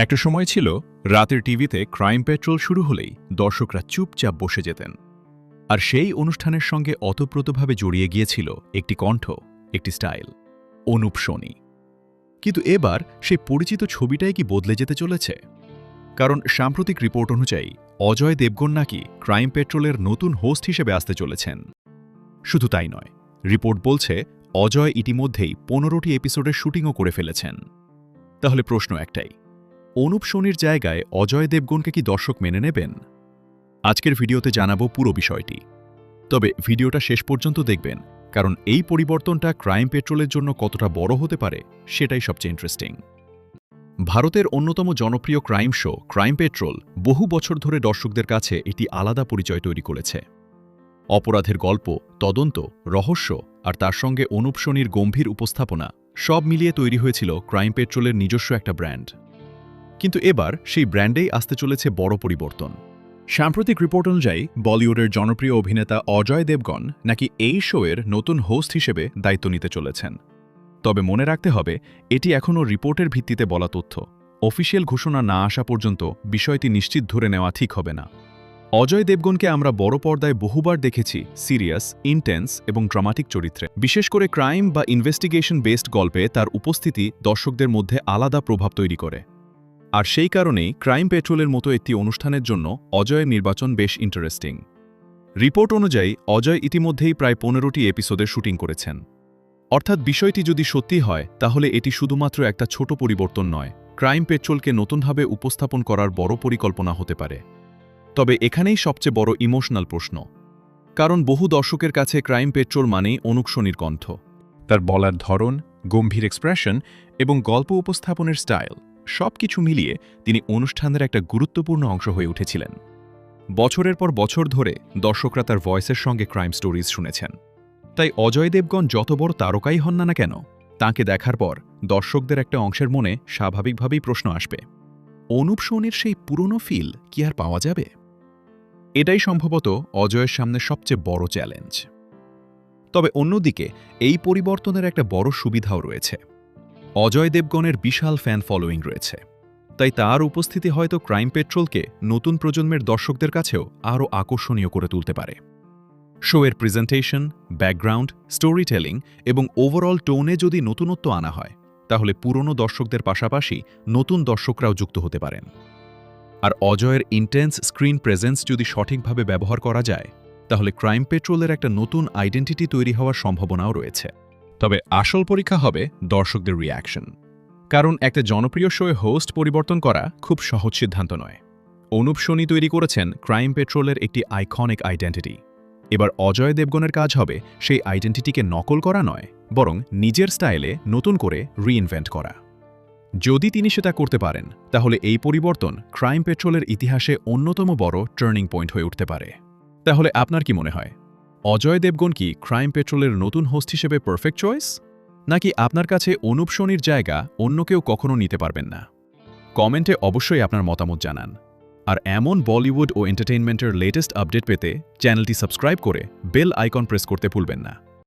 একটা সময় ছিল রাতের টিভিতে ক্রাইম পেট্রোল শুরু হলেই দর্শকরা চুপচাপ বসে যেতেন। আর সেই অনুষ্ঠানের সঙ্গে অতপ্রতভাবে জড়িয়ে গিয়েছিল একটি কণ্ঠ, একটি স্টাইল, অনুপ সোনি। কিন্তু এবার সেই পরিচিত ছবিটাই কি বদলে যেতে চলেছে? কারণ সাম্প্রতিক রিপোর্ট অনুযায়ী অজয় দেবগন নাকি ক্রাইম পেট্রোলের নতুন হোস্ট হিসেবে আসতে চলেছেন। শুধু তাই নয়, রিপোর্ট বলছে অজয় ইতিমধ্যেই 15টি এপিসোডের শুটিংও করে ফেলেছেন। তাহলে প্রশ্ন একটাই, অনুপ সোনির জায়গায় অজয় দেবগনকে কি দর্শক মেনে নেবেন? আজকের ভিডিওতে জানাবো পুরো বিষয়টি। তবে ভিডিওটা শেষ পর্যন্ত দেখবেন, কারণ এই পরিবর্তনটা ক্রাইম পেট্রোলের জন্য কতটা বড় হতে পারে সেটাই সবচেয়ে ইন্টারেস্টিং। ভারতের অন্যতম জনপ্রিয় ক্রাইম শো ক্রাইম পেট্রোল বহু বছর ধরে দর্শকদের কাছে একটি আলাদা পরিচয় তৈরি করেছে। অপরাধের গল্প, তদন্ত, রহস্য আর তার সঙ্গে অনুপ সোনির গম্ভীর উপস্থাপনা সব মিলিয়ে তৈরি হয়েছিল ক্রাইম পেট্রোলের নিজস্ব একটা ব্র্যান্ড। কিন্তু এবার সেই ব্র্যান্ডেই আসতে চলেছে বড় পরিবর্তন। সাম্প্রতিক রিপোর্ট অনুযায়ী বলিউডের জনপ্রিয় অভিনেতা অজয় দেবগন নাকি এই শোয়ের নতুন হোস্ট হিসেবে দায়িত্ব নিতে চলেছেন। তবে মনে রাখতে হবে, এটি এখনও রিপোর্টের ভিত্তিতে বলা তথ্য। অফিসিয়াল ঘোষণা না আসা পর্যন্ত বিষয়টি নিশ্চিত ধরে নেওয়া ঠিক হবে না। অজয় দেবগনকে আমরা বড় পর্দায় বহুবার দেখেছি সিরিয়াস, ইন্টেন্স এবং ড্রামাটিক চরিত্রে। বিশেষ করে ক্রাইম বা ইনভেস্টিগেশন বেসড গল্পে তার উপস্থিতি দর্শকদের মধ্যে আলাদা প্রভাব তৈরি করে। আর সেই কারণেই ক্রাইম পেট্রোলের মতো একটি অনুষ্ঠানের জন্য অজয়ের নির্বাচন বেশ ইন্টারেস্টিং। রিপোর্ট অনুযায়ী অজয় ইতিমধ্যেই প্রায় 15টি এপিসোডের শুটিং করেছেন। অর্থাৎ বিষয়টি যদি সত্যি হয়, তাহলে এটি শুধুমাত্র একটা ছোট পরিবর্তন নয়, ক্রাইম পেট্রোলকে নতুনভাবে উপস্থাপন করার বড় পরিকল্পনা হতে পারে। তবে এখানেই সবচেয়ে বড় ইমোশনাল প্রশ্ন, কারণ বহু দর্শকের কাছে ক্রাইম পেট্রোল মানেই অনুপ সোনির কণ্ঠ। তার বলার ধরন, গম্ভীর এক্সপ্রেশন এবং গল্প উপস্থাপনের স্টাইল সবকিছু মিলিয়ে তিনি অনুষ্ঠানের একটা গুরুত্বপূর্ণ অংশ হয়ে উঠেছিলেন। বছরের পর বছর ধরে দর্শকরা তার ভয়েসের সঙ্গে ক্রাইম স্টোরিজ শুনেছেন। তাই অজয় দেবগন যত বড় তারকাই হন না কেন, তাঁকে দেখার পর দর্শকদের একটা অংশের মনে স্বাভাবিকভাবেই প্রশ্ন আসবে, অনুপ সোনির সেই পুরনো ফিল কি আর পাওয়া যাবে? এটাই সম্ভবত অজয়ের সামনে সবচেয়ে বড় চ্যালেঞ্জ। তবে অন্যদিকে এই পরিবর্তনের একটা বড় সুবিধাও রয়েছে। অজয় দেবগনের বিশাল ফ্যান ফলোয়িং রয়েছে, তাই তার উপস্থিতি হয়তো ক্রাইম পেট্রোলকে নতুন প্রজন্মের দর্শকদের কাছেও আরও আকর্ষণীয় করে তুলতে পারে। শোয়ের প্রেজেন্টেশন, ব্যাকগ্রাউন্ড, স্টোরি টেলিং এবং ওভারঅল টোনে যদি নতুনত্ব আনা হয়, তাহলে পুরনো দর্শকদের পাশাপাশি নতুন দর্শকরাও যুক্ত হতে পারেন। আর অজয়ের ইন্টেন্স স্ক্রিন প্রেজেন্স যদি সঠিকভাবে ব্যবহার করা যায়, তাহলে ক্রাইম পেট্রোলের একটা নতুন আইডেন্টিটি তৈরি হওয়ার সম্ভাবনাও রয়েছে। তবে আসল পরীক্ষা হবে দর্শকদের রিঅ্যাকশন। কারণ একটা জনপ্রিয় শোয়ে হোস্ট পরিবর্তন করা খুব সহজ সিদ্ধান্ত নয়। অনুপ সোনি তৈরি করেছেন ক্রাইম পেট্রোলের একটি আইকনিক আইডেন্টিটি। এবার অজয় দেবগনের কাজ হবে সেই আইডেন্টিটিকে নকল করা নয়, বরং নিজের স্টাইলে নতুন করে রিইনভেন্ট করা। যদি তিনি সেটা করতে পারেন, তাহলে এই পরিবর্তন ক্রাইম পেট্রোলের ইতিহাসে অন্যতম বড় টার্নিং পয়েন্ট হয়ে উঠতে পারে। তাহলে আপনার কি মনে হয়, অজয় দেবগন কি ক্রাইম পেট্রোলের নতুন হোস্ট হিসেবে পারফেক্ট চয়েস, নাকি আপনার কাছে অনুপ সোনির জায়গা অন্য কেউ কখনো নিতে পারবেন না? কমেন্টে অবশ্যই আপনার মতামত জানান। আর এমন বলিউড ও এন্টারটেইনমেন্টের লেটেস্ট আপডেট পেতে চ্যানেলটি সাবস্ক্রাইব করে বেল আইকন প্রেস করতে ভুলবেন না।